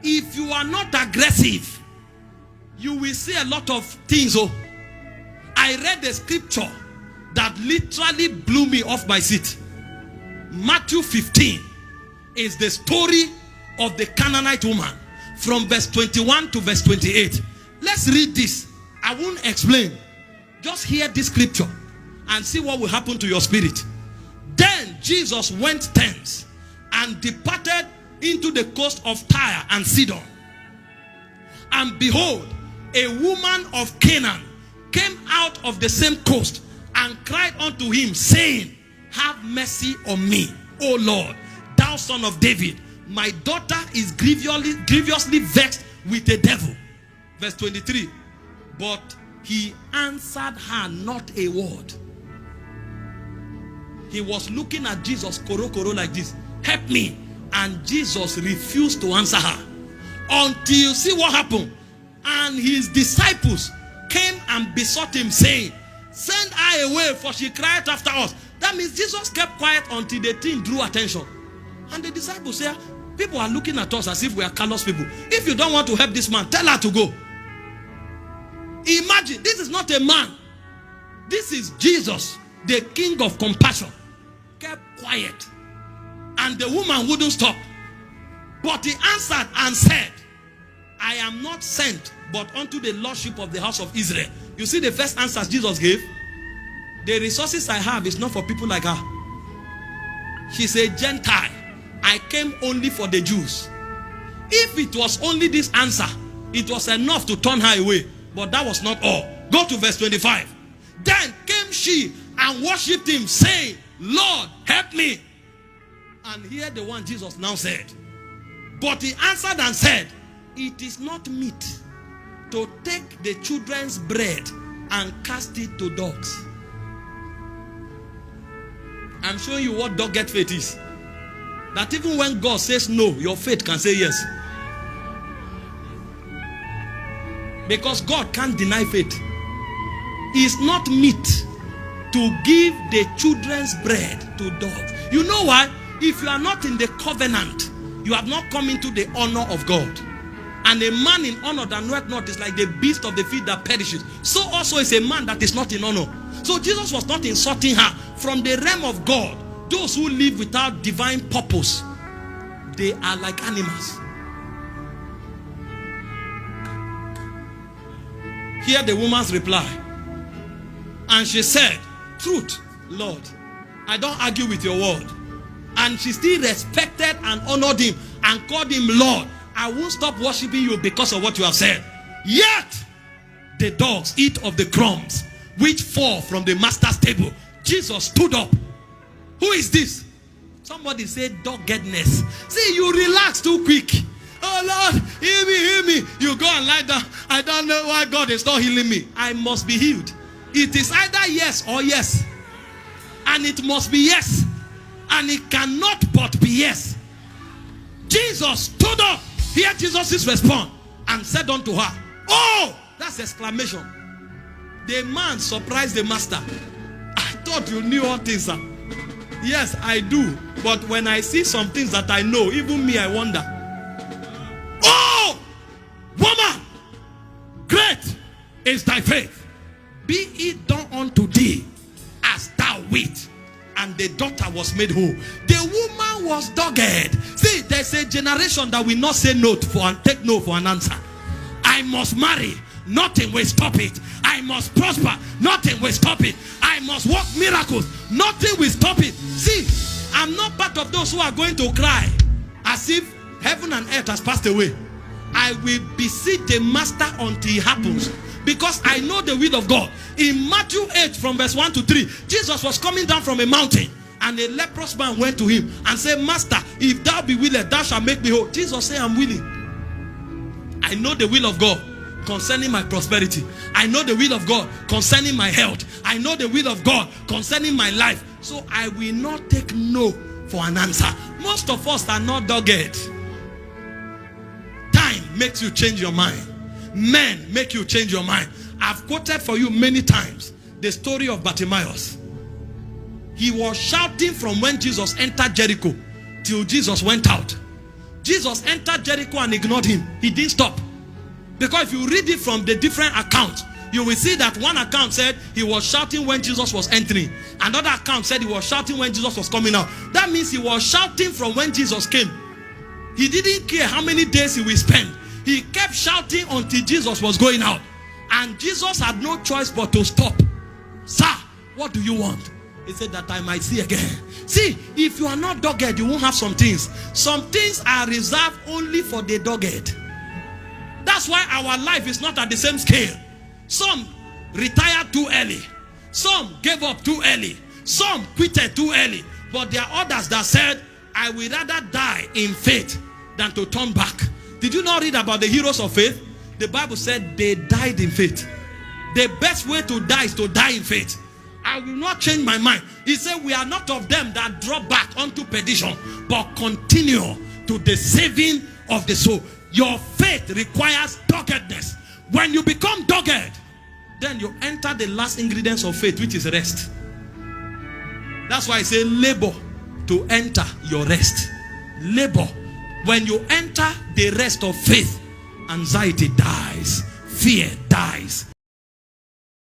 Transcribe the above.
if you are not aggressive, you will see a lot of things. Oh, I read the scripture that literally blew me off my seat. Matthew 15 is the story of the Canaanite woman from verse 21 to verse 28. Let's read this. I won't explain. Just hear this scripture and see what will happen to your spirit. Then Jesus went thence and departed into the coast of Tyre and Sidon. And behold, a woman of Canaan came out of the same coast and cried unto him, saying, have mercy on me, O Lord, thou son of David. My daughter is grievously vexed with the devil. Verse 23. But he answered her not a word. He was looking at Jesus, koro like this. Help me. And Jesus refused to answer her. Until, see what happened. And his disciples came and besought him, saying, send her away, for she cried after us. That means Jesus kept quiet until the thing drew attention. And the disciples said, people are looking at us as if we are callous people. If you don't want to help this man, tell her to go. Imagine, this is not a man. This is Jesus, the king of compassion. Kept quiet. And the woman wouldn't stop. But he answered and said, I am not sent but unto the lordship of the house of Israel. You see the first answers Jesus gave? The resources I have is not for people like her. She's a Gentile. I came only for the Jews. If it was only this answer, it was enough to turn her away. But that was not all. Go to verse 25. Then came she and worshipped him, saying, Lord, help me. And here the one Jesus now said. But he answered and said, it is not meet to take the children's bread and cast it to dogs. I'm showing you what dogged faith is. That even when God says no, your faith can say yes. Because God can't deny faith. It's not meet to give the children's bread to dogs. You know why? If you are not in the covenant, you have not come into the honor of God. And a man in honor that knoweth not is like the beast of the field that perishes. So also is a man that is not in honor. So Jesus was not insulting her. From the realm of God, those who live without divine purpose, they are like animals. Hear the woman's reply. And she said, truth, Lord, I don't argue with your word. And she still respected and honored him and called him Lord. I won't stop worshiping you because of what you have said. Yet the dogs eat of the crumbs which fall from the master's table. Jesus stood up. Who is this? Somebody said doggedness. See, you relax too quick. Oh Lord, heal me. You go and lie down. I don't know why God is not healing me. I must be healed. It is either yes or yes. And it must be yes. And it cannot but be yes. Jesus stood up. Hear Jesus' response and said unto her, oh, that's exclamation. The man surprised the master. I thought you knew all things, sir. Yes, I do. But when I see some things that I know, even me, I wonder. Oh, woman, great is thy faith. Be it done unto thee as thou wilt. And the daughter was made whole. The woman was dogged. See, there's a generation that will not say no for and take no for an answer. I must marry. Nothing will stop it. I must prosper. Nothing will stop it. I must work miracles. Nothing will stop it. See, I'm not part of those who are going to cry as if heaven and earth has passed away. I will beseech the master until it happens. Because I know the will of God. In Matthew 8 from verse 1 to 3, Jesus was coming down from a mountain. And a leprous man went to him and said, Master, if thou be willing, thou shalt make me whole. Jesus said, I'm willing. I know the will of God concerning my prosperity. I know the will of God concerning my health. I know the will of God concerning my life. So I will not take no for an answer. Most of us are not dogged. Time makes you change your mind. Men make you change your mind. I've quoted for you many times the story of Bartimaeus. He was shouting from when Jesus entered Jericho till Jesus went out. Jesus entered Jericho and ignored him. He didn't stop. Because if you read it from the different accounts, you will see that one account said he was shouting when Jesus was entering. Another account said he was shouting when Jesus was coming out. That means he was shouting from when Jesus came. He didn't care how many days he will spend. He kept shouting until Jesus was going out. And Jesus had no choice but to stop. Sir, what do you want? He said, that I might see again. See, if you are not dogged, you won't have some things. Some things are reserved only for the dogged. That's why our life is not at the same scale. Some retired too early. Some gave up too early. Some quitted too early. But there are others that said, I will rather die in faith than to turn back. Did you not read about the heroes of faith? The Bible said they died in faith. The best way to die is to die in faith. I will not change my mind. He said we are not of them that drop back unto perdition, but continue to the saving of the soul. Your faith requires doggedness. When you become dogged, then you enter the last ingredients of faith, which is rest. That's why I say labor to enter your rest. Labor. When you enter the rest of faith, anxiety dies, fear dies,